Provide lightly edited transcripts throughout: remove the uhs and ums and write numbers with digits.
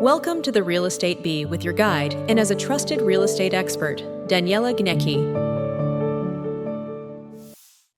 Welcome to the Real Estate Bee with your guide and as a trusted real estate expert, Daniela Gnecchi.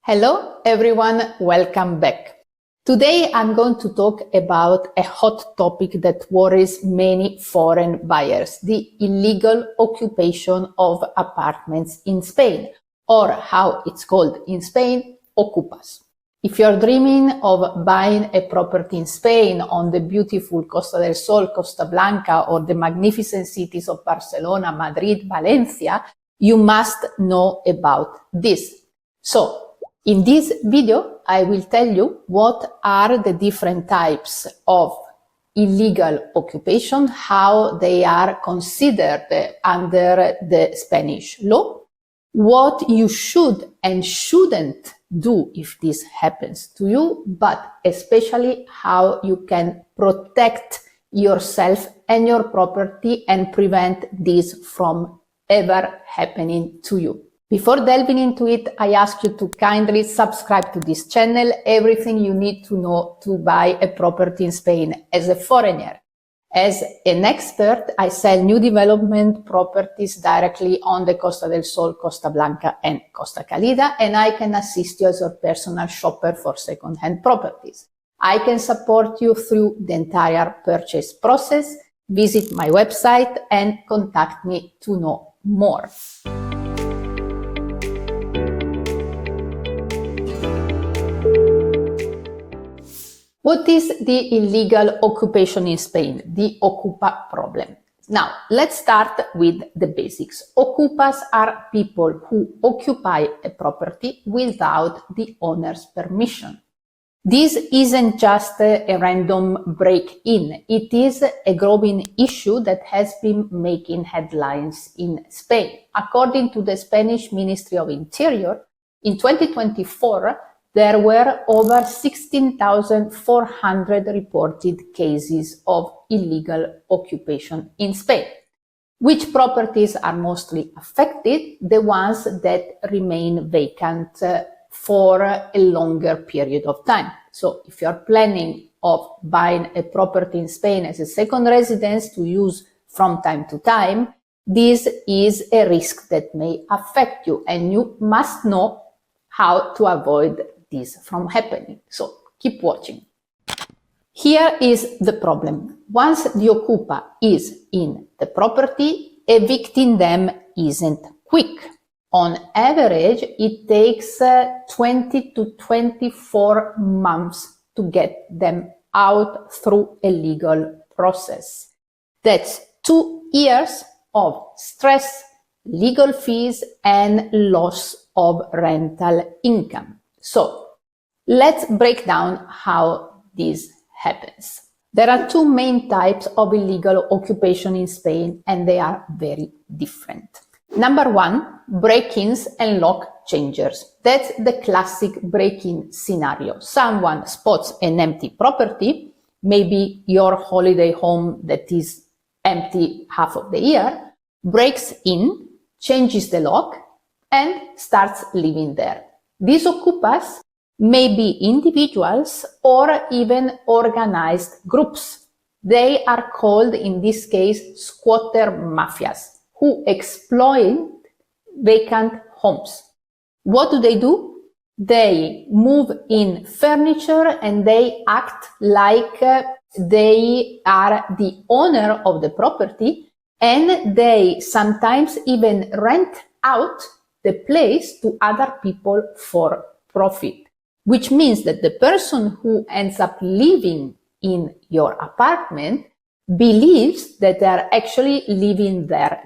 Hello everyone, welcome back. Today I'm going to talk about a hot topic that worries many foreign buyers, the illegal occupation of apartments in Spain, or how it's called in Spain, okupas. If you're dreaming of buying a property in Spain on the beautiful Costa del Sol, Costa Blanca, or the magnificent cities of Barcelona, Madrid, Valencia, you must know about this. So, in this video, I will tell you what are the different types of illegal occupation, how they are considered under the Spanish law, what you should and shouldn't do if this happens to you, but especially how you can protect yourself and your property and prevent this from ever happening to you. Before delving into it, I ask you to kindly subscribe to this channel, everything you need to know to buy a property in Spain as a foreigner. As an expert, I sell new development properties directly on the Costa del Sol, Costa Blanca and Costa Cálida, and I can assist you as your personal shopper for second-hand properties. I can support you through the entire purchase process. Visit my website and contact me to know more. What is the illegal occupation in Spain, the okupa problem? Now, let's start with the basics. Okupas are people who occupy a property without the owner's permission. This isn't just a random break-in. It is a growing issue that has been making headlines in Spain. According to the Spanish Ministry of Interior, in 2024, there were over 16,400 reported cases of illegal occupation in Spain. Which properties are mostly affected? The ones that remain vacant for a longer period of time. So if you're planning of buying a property in Spain as a second residence to use from time to time, this is a risk that may affect you, and you must know how to avoid this from happening. So keep watching. Here is the problem. Once the okupa is in the property, evicting them isn't quick. On average, it takes 20 to 24 months to get them out through a legal process. That's 2 years of stress, legal fees, and loss of rental income. So let's break down how this happens. There are 2 main types of illegal occupation in Spain, and they are very different. Number 1, break-ins and lock changers. That's the classic break-in scenario. Someone spots an empty property, maybe your holiday home that is empty half of the year, breaks in, changes the lock, and starts living there. These okupas may be individuals or even organized groups. They are called, in this case, squatter mafias, who exploit vacant homes. What do? They move in furniture and they act like they are the owner of the property, and they sometimes even rent out the place to other people for profit, which means that the person who ends up living in your apartment believes that they are actually living there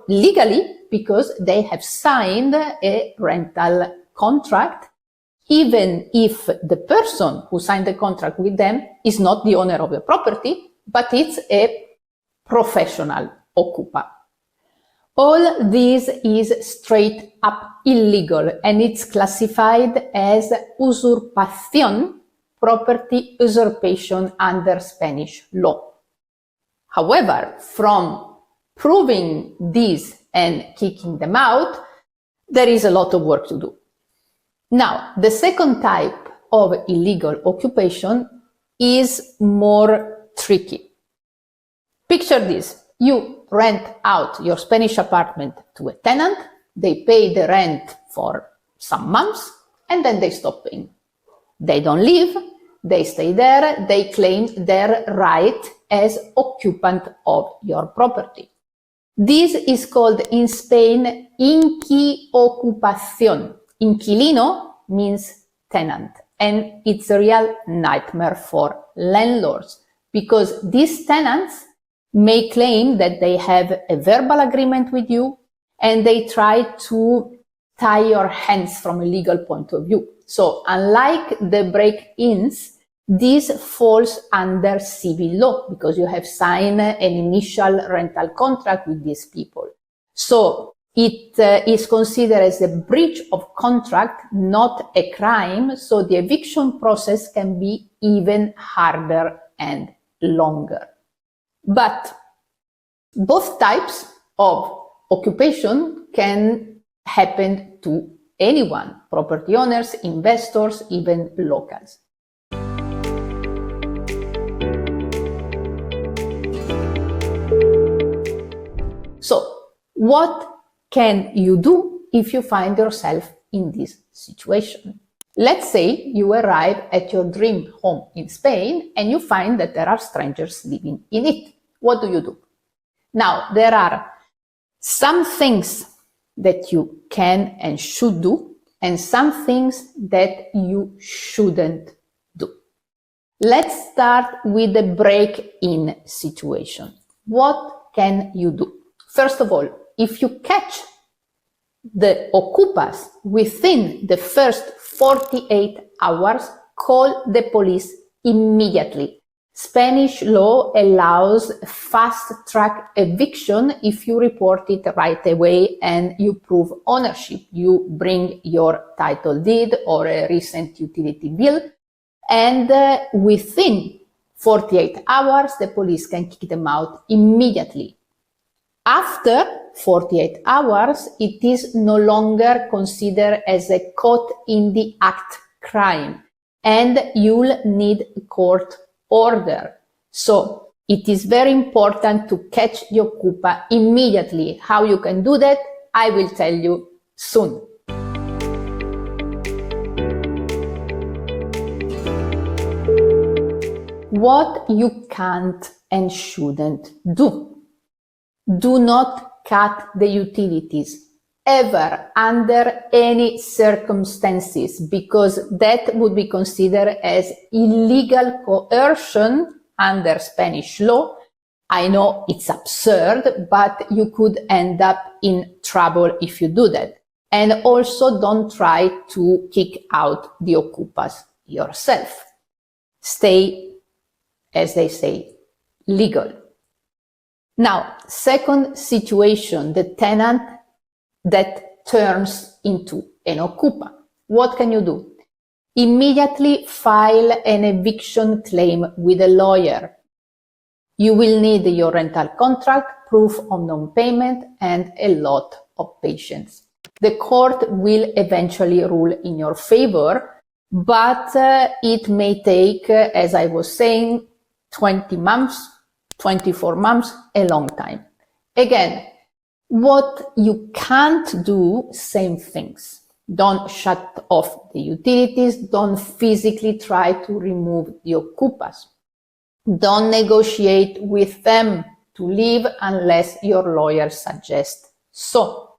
legally because they have signed a rental contract, even if the person who signed the contract with them is not the owner of the property, but it's a professional okupa. All this is straight up illegal, and it's classified as usurpación, property usurpation under Spanish law. However, from proving this and kicking them out, there is a lot of work to do. Now, the second type of illegal occupation is more tricky. Picture this. You rent out your Spanish apartment to a tenant. They pay the rent for some months and then they stop paying. They don't leave. They stay there. They claim their right as occupant of your property. This is called in Spain Anti-okupación. Inquilino means tenant, and it's a real nightmare for landlords because these tenants may claim that they have a verbal agreement with you and they try to tie your hands from a legal point of view. So unlike the break-ins, this falls under civil law because you have signed an initial rental contract with these people. So it is considered as a breach of contract, not a crime. So the eviction process can be even harder and longer. But both types of occupation can happen to anyone, property owners, investors, even locals. So, what can you do if you find yourself in this situation? Let's say you arrive at your dream home in Spain and you find that there are strangers living in it. What do you do? Now, there are some things that you can and should do and some things that you shouldn't do. Let's start with the break-in situation. What can you do? First of all, if you catch the okupas within the first 48 hours, call the police immediately. Spanish law allows fast-track eviction if you report it right away and you prove ownership. You bring your title deed or a recent utility bill, and within 48 hours, the police can kick them out immediately. After 48 hours, it is no longer considered as a caught in the act crime, and you'll need a court order. So it is very important to catch the okupa immediately. How you can do that, I will tell you soon. What you can't and shouldn't do. Do not cut the utilities ever under any circumstances, because that would be considered as illegal coercion under Spanish law. I know it's absurd, but you could end up in trouble if you do that. And also don't try to kick out the okupas yourself. Stay, as they say, legal. Now, second situation, the tenant that turns into an okupa. What can you do? Immediately file an eviction claim with a lawyer. You will need your rental contract, proof of non-payment, and a lot of patience. The court will eventually rule in your favor, but it may take, as I was saying, 20 months, 24 months, a long time. Again, what you can't do, same things. Don't shut off the utilities. Don't physically try to remove the okupas. Don't negotiate with them to leave unless your lawyer suggests so.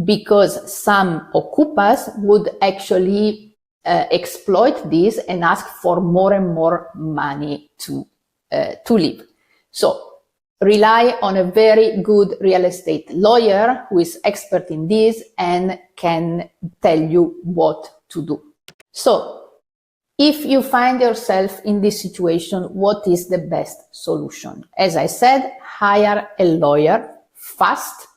Because some okupas would actually exploit this and ask for more and more money to leave. So rely on a very good real estate lawyer who is expert in this and can tell you what to do. So if you find yourself in this situation, what is the best solution? As I said, hire a lawyer fast.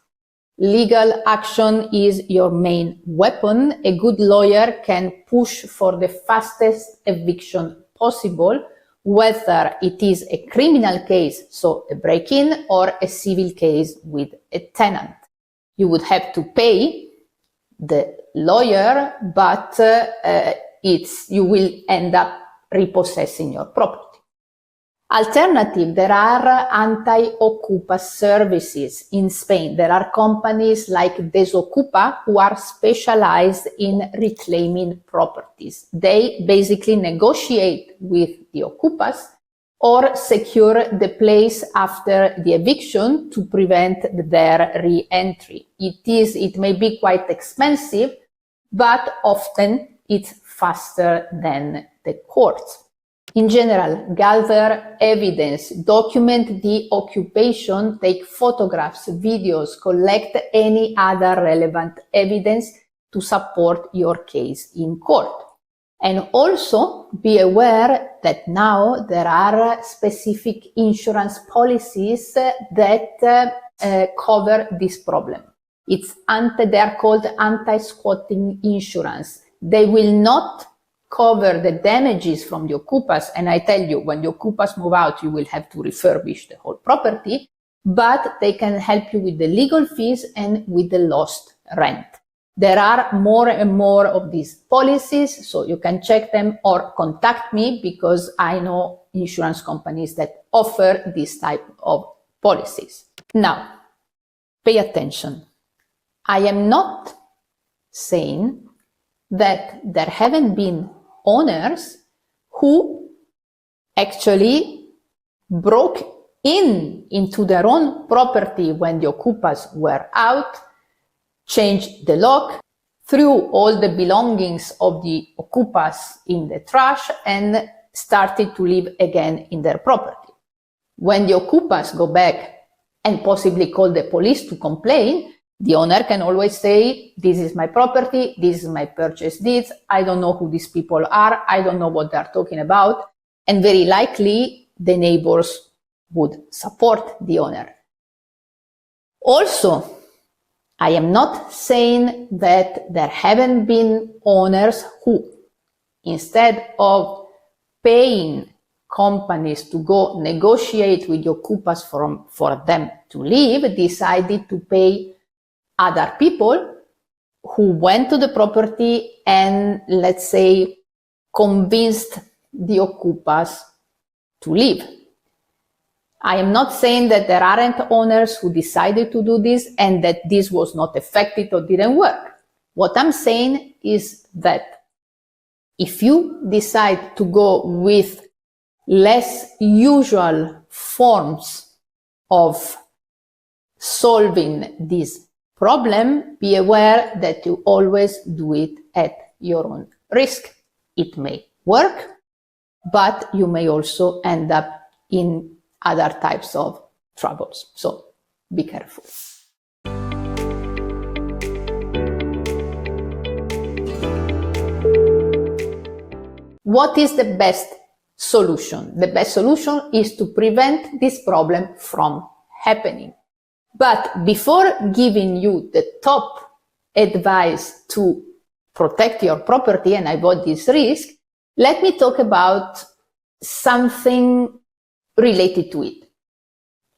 Legal action is your main weapon. A good lawyer can push for the fastest eviction possible, whether it is a criminal case, so a break-in, or a civil case with a tenant. You would have to pay the lawyer, but you will end up repossessing your property. Alternative, there are anti-okupa services in Spain. There are companies like Desokupa who are specialized in reclaiming properties. They basically negotiate with the okupas or secure the place after the eviction to prevent their re-entry. It may be quite expensive, but often it's faster than the courts. In general, gather evidence, document the occupation, take photographs, videos, collect any other relevant evidence to support your case in court. And also be aware that now there are specific insurance policies that cover this problem. They are called anti-squatting insurance. They will not cover the damages from the okupas, and I tell you, when the okupas move out, you will have to refurbish the whole property, but they can help you with the legal fees and with the lost rent. There are more and more of these policies, so you can check them or contact me because I know insurance companies that offer this type of policies. Now, pay attention. I am not saying that there haven't been owners who actually broke into their own property when the okupas were out, changed the lock, threw all the belongings of the okupas in the trash, and started to live again in their property. When the okupas go back and possibly call the police to complain, the owner can always say, this is my property, this is my purchase deeds, I don't know who these people are, I don't know what they're talking about, and very likely the neighbors would support the owner. Also, I am not saying that there haven't been owners who, instead of paying companies to go negotiate with the okupas for them to leave, decided to pay other people who went to the property and, let's say, convinced the okupas to leave. I am not saying that there aren't owners who decided to do this and that this was not effective or didn't work. What I'm saying is that if you decide to go with less usual forms of solving this problem, be aware that you always do it at your own risk. It may work, but you may also end up in other types of troubles. So be careful. What is the best solution? The best solution is to prevent this problem from happening. But before giving you the top advice to protect your property and avoid this risk, let me talk about something related to it.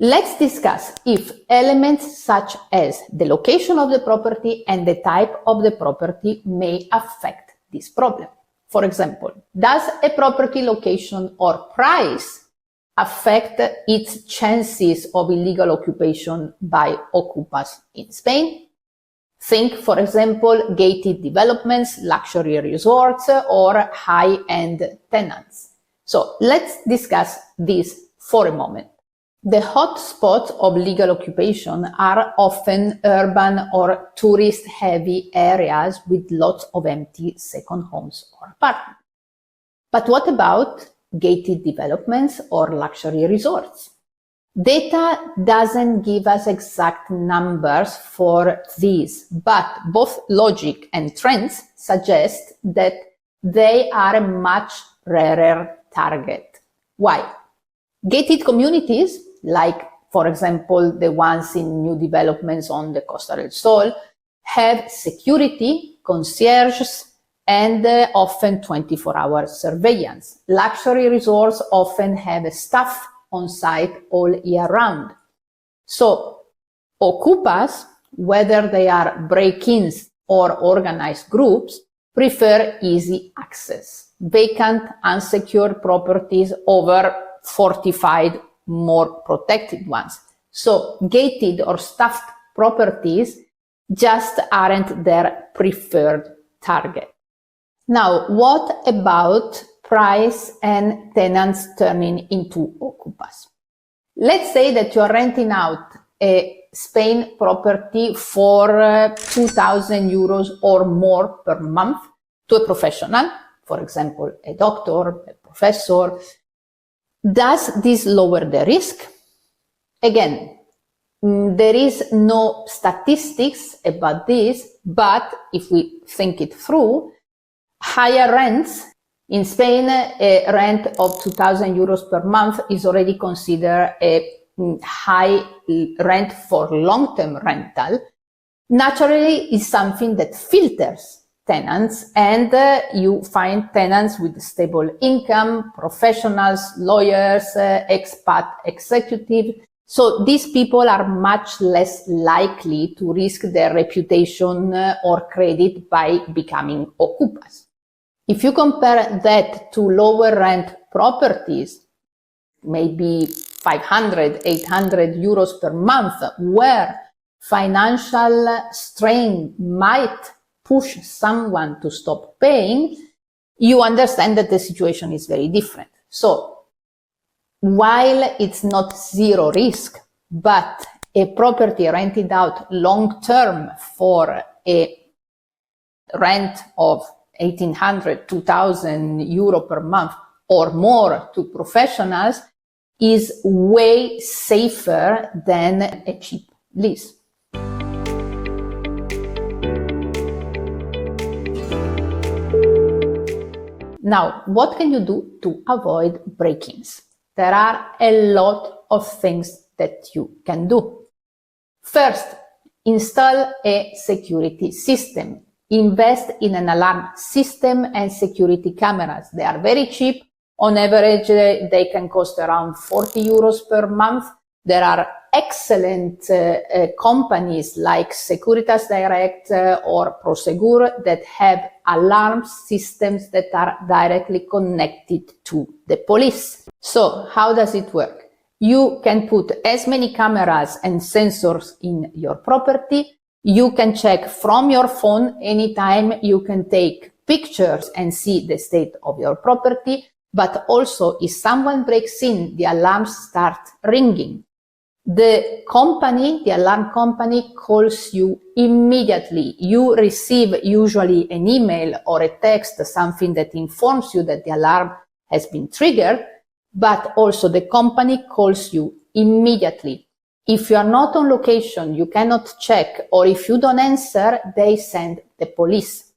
Let's discuss if elements such as the location of the property and the type of the property may affect this problem. For example, does a property location or price affect its chances of illegal occupation by okupas in Spain? Think, for example, gated developments, luxury resorts, or high-end tenants. So let's discuss this for a moment. The hot spots of legal occupation are often urban or tourist-heavy areas with lots of empty second homes or apartments. But what about gated developments or luxury resorts? Data doesn't give us exact numbers for these, but both logic and trends suggest that they are a much rarer target. Why? Gated communities, like, for example, the ones in new developments on the Costa del Sol, have security, concierges, and often 24-hour surveillance. Luxury resorts often have staff on site all year round. So, okupas, whether they are break-ins or organized groups, prefer easy access. Vacant, unsecured properties over fortified, more protected ones. So gated or staffed properties just aren't their preferred target. Now, what about price and tenants turning into okupas? Let's say that you're renting out a Spain property for 2,000 euros or more per month to a professional, for example, a doctor, a professor. Does this lower the risk? Again, there is no statistics about this, but if we think it through, higher rents in Spain, a rent of 2,000 euros per month is already considered a high rent for long-term rental. Naturally, is something that filters tenants, and you find tenants with stable income, professionals, lawyers, expat, executive. So these people are much less likely to risk their reputation or credit by becoming okupas. If you compare that to lower rent properties, maybe 500, 800 euros per month, where financial strain might push someone to stop paying, you understand that the situation is very different. So while it's not zero risk, but a property rented out long-term for a rent of 1,800, 2,000 euro per month or more to professionals is way safer than a cheap lease. Now, what can you do to avoid break-ins? There are a lot of things that you can do. First, install a security system. Invest in an alarm system and security cameras. They are very cheap. On average, they can cost around 40 euros per month. There are excellent companies like Securitas Direct or Prosegur that have alarm systems that are directly connected to the police. So how does it work? You can put as many cameras and sensors in your property. You can check from your phone anytime. You can take pictures and see the state of your property. But also, if someone breaks in, the alarms start ringing. The alarm company calls you immediately. You receive usually an email or a text, something that informs you that the alarm has been triggered, but also the company calls you immediately. If you are not on location, you cannot check, or if you don't answer, they send the police.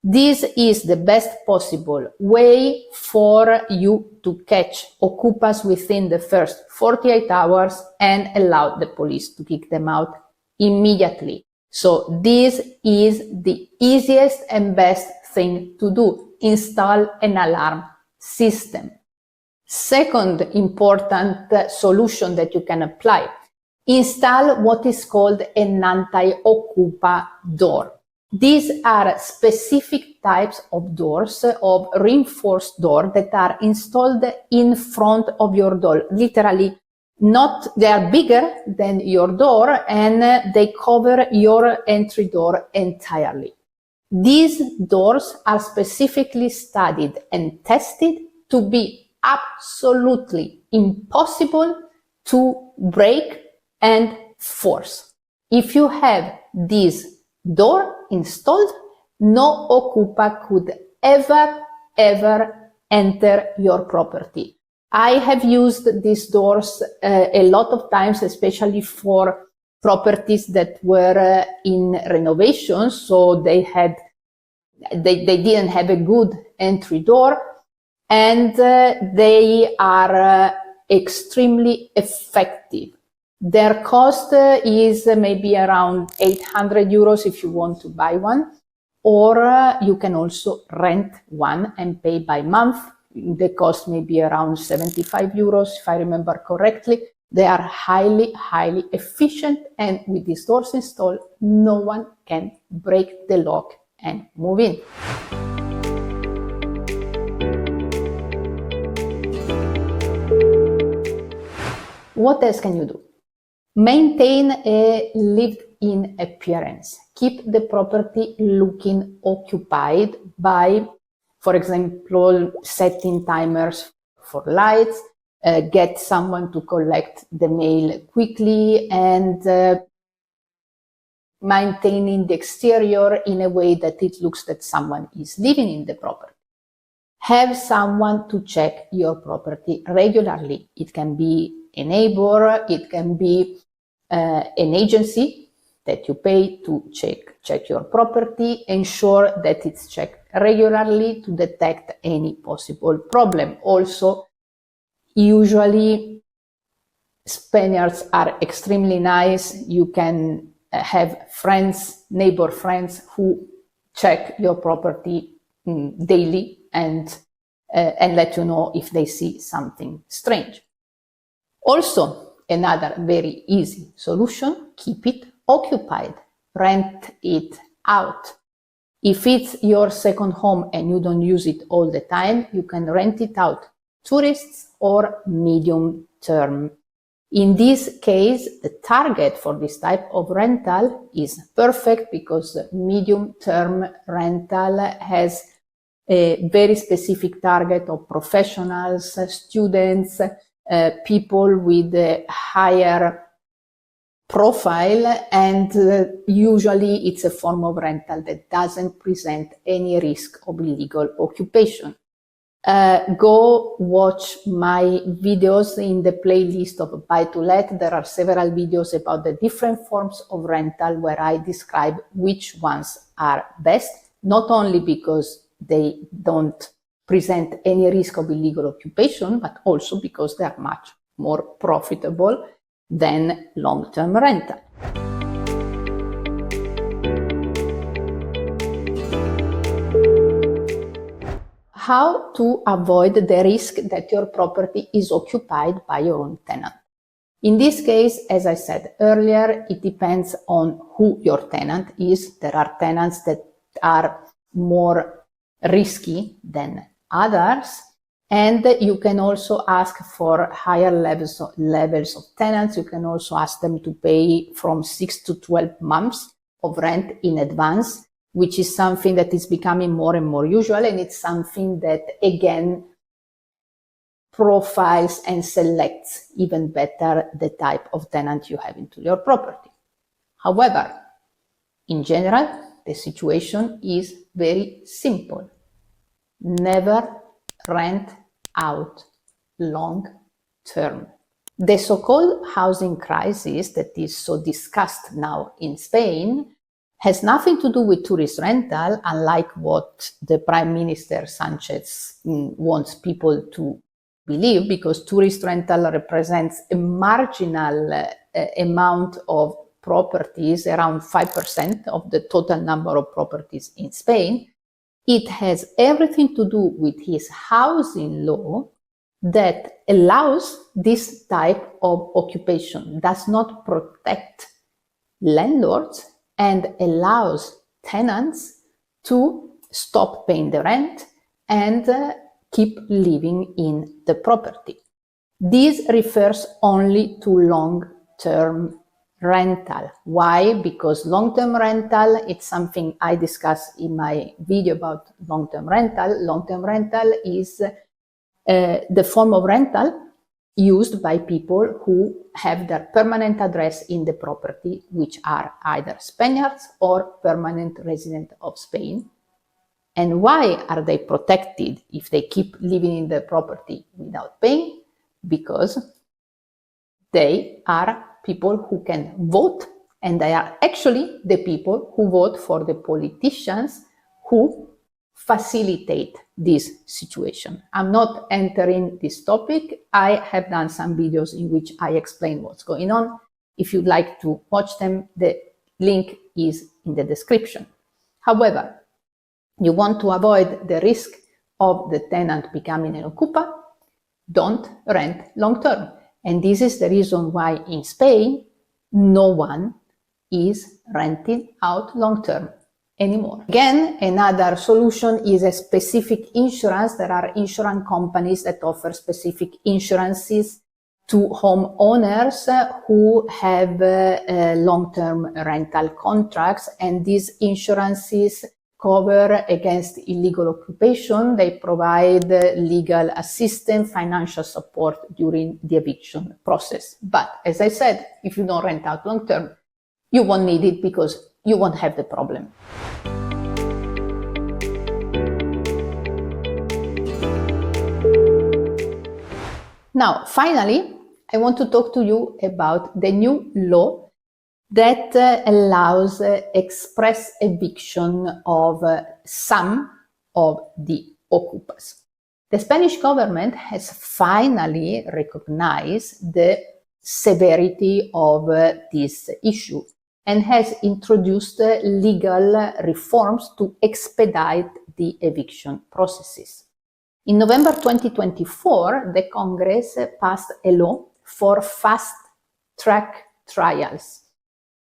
This is the best possible way for you to catch okupas within the first 48 hours and allow the police to kick them out immediately. So this is the easiest and best thing to do. Install an alarm system. Second important solution that you can apply. Install what is called an anti-okupa door. These are specific types of doors, of reinforced door that are installed in front of your door. Literally, they are bigger than your door and they cover your entry door entirely. These doors are specifically studied and tested to be absolutely impossible to break and force. If you have this door installed, no okupa could ever enter your property. I have used these doors a lot of times, especially for properties that were in renovation, so they didn't have a good entry door, and they are extremely effective. Their cost is maybe around 800 euros if you want to buy one, or you can also rent one and pay by month. The cost may be around 75 euros, if I remember correctly. They are highly efficient, and with these doors installed, no one can break the lock and move in. What else can you do? Maintain a lived-in appearance. Keep the property looking occupied by, for example, setting timers for lights, get someone to collect the mail quickly, and maintaining the exterior in a way that it looks that someone is living in the property. Have someone to check your property regularly. It can be a neighbor, it can be an agency that you pay to check your property. Ensure that it's checked regularly to detect any possible problem. Also, usually Spaniards are extremely nice. You can have friends, neighbor friends, who check your property daily and let you know if they see something strange. Also, another very easy solution, keep it occupied, rent it out. If it's your second home and you don't use it all the time, you can rent it out, tourists or medium term. In this case, the target for this type of rental is perfect because the medium term rental has a very specific target of professionals, students, people with a higher profile, and usually it's a form of rental that doesn't present any risk of illegal occupation. Go watch my videos in the playlist of Buy to Let. There are several videos about the different forms of rental where I describe which ones are best, not only because they don't present any risk of illegal occupation, but also because they are much more profitable than long-term rental. How to avoid the risk that your property is occupied by your own tenant. In this case, as I said earlier, it depends on who your tenant is. There are tenants that are more risky than others, and you can also ask for higher levels of tenants. You can also ask them to pay from 6 to 12 months of rent in advance, which is something that is becoming more and more usual, and it's something that, again, profiles and selects even better the type of tenant you have into your property. However, in general, the situation is very simple. Never rent out long term. The so-called housing crisis that is so discussed now in Spain has nothing to do with tourist rental, unlike what the Prime Minister Sanchez wants people to believe, because tourist rental represents a marginal amount of properties, around 5% of the total number of properties in Spain. It has everything to do with his housing law that allows this type of occupation, does not protect landlords, and allows tenants to stop paying the rent and keep living in the property. This refers only to long-term rental. Why? Because long-term rental, it's something I discussed in my video about long-term rental. Long-term rental is the form of rental used by people who have their permanent address in the property, which are either Spaniards or permanent residents of Spain. And why are they protected if they keep living in the property without paying? Because they are people who can vote, and they are actually the people who vote for the politicians who facilitate this situation. I'm not entering this topic. I have done some videos in which I explain what's going on. If you'd like to watch them, the link is in the description. However, you want to avoid the risk of the tenant becoming an okupa, don't rent long term. And this is the reason why in Spain, no one is renting out long term anymore. Again, another solution is a specific insurance. There are insurance companies that offer specific insurances to homeowners who have long-term rental contracts, and these insurances cover against illegal occupation. They provide legal assistance, financial support during the eviction process. But as I said, if you don't rent out long-term, you won't need it because you won't have the problem. Now, finally, I want to talk to you about the new law that allows express eviction of some of the okupas. The Spanish government has finally recognized the severity of this issue and has introduced legal reforms to expedite the eviction processes. In November 2024, the Congress passed a law for fast-track trials.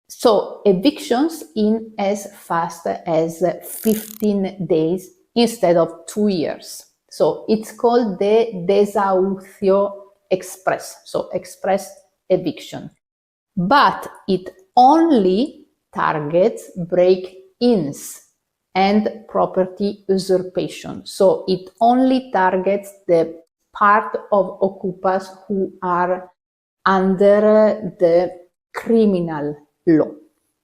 So evictions in as fast as 15 days instead of 2 years. So it's called the desahucio express, so express eviction. But it only targets break-ins and property usurpation. So it only targets the part of okupas who are under the criminal law,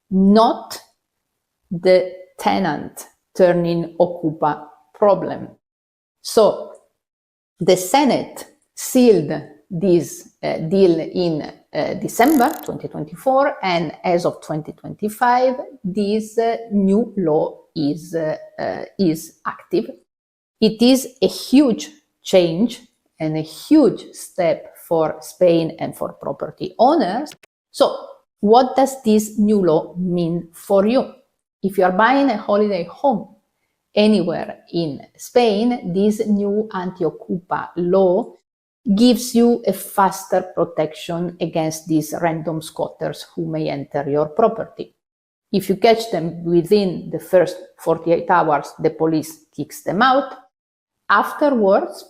not the tenant turning okupa problem. So the Senate sealed this deal in December 2024, and as of 2025, this new law is active. It is a huge change and a huge step for Spain and for property owners. So what does this new law mean for you? If you are buying a holiday home anywhere in Spain, this new anti-okupa law gives you a faster protection against these random squatters who may enter your property. If you catch them within the first 48 hours, the police kicks them out. Afterwards,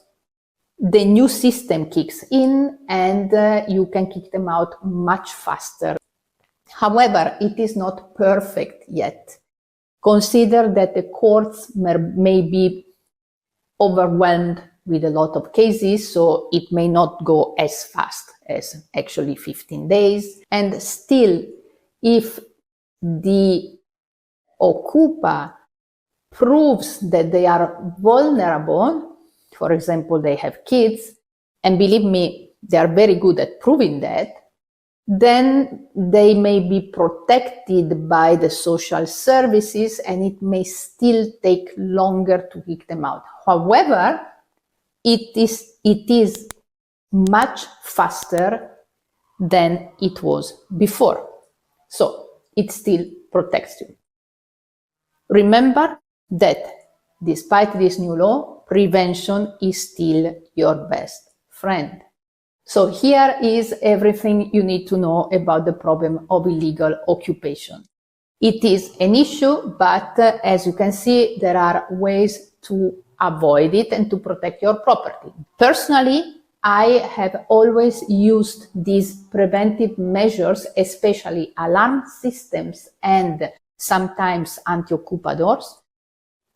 the new system kicks in and you can kick them out much faster. However, it is not perfect yet. Consider that the courts may be overwhelmed with a lot of cases, so it may not go as fast as actually 15 days. And still, if the okupa proves that they are vulnerable, for example, they have kids, and believe me, they are very good at proving that, then they may be protected by the social services and it may still take longer to kick them out. However, it is much faster than it was before. So it still protects you. Remember that despite this new law, prevention is still your best friend. So here is everything you need to know about the problem of illegal occupation. It is an issue, but as you can see, there are ways to avoid it and to protect your property. Personally, I have always used these preventive measures, especially alarm systems and sometimes anti-okupa doors,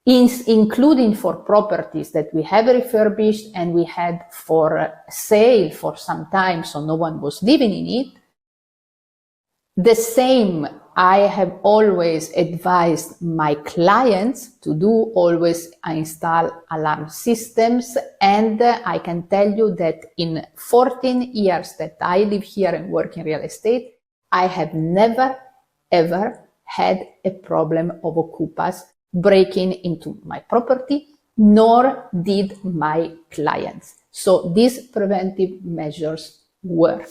including for properties that we have refurbished and we had for sale for some time, so no one was living in it. The same I have always advised my clients to do, always install alarm systems, and I can tell you that in 14 years that I live here and work in real estate, I have never ever had a problem of okupas breaking into my property, nor did my clients. So these preventive measures work.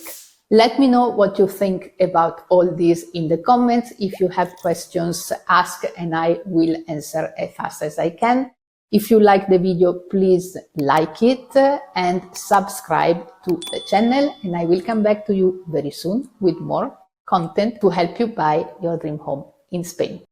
Let me know what you think about all this in the comments. If you have questions, ask and I will answer as fast as I can. If you like the video, please like it and subscribe to the channel, and I will come back to you very soon with more content to help you buy your dream home in Spain.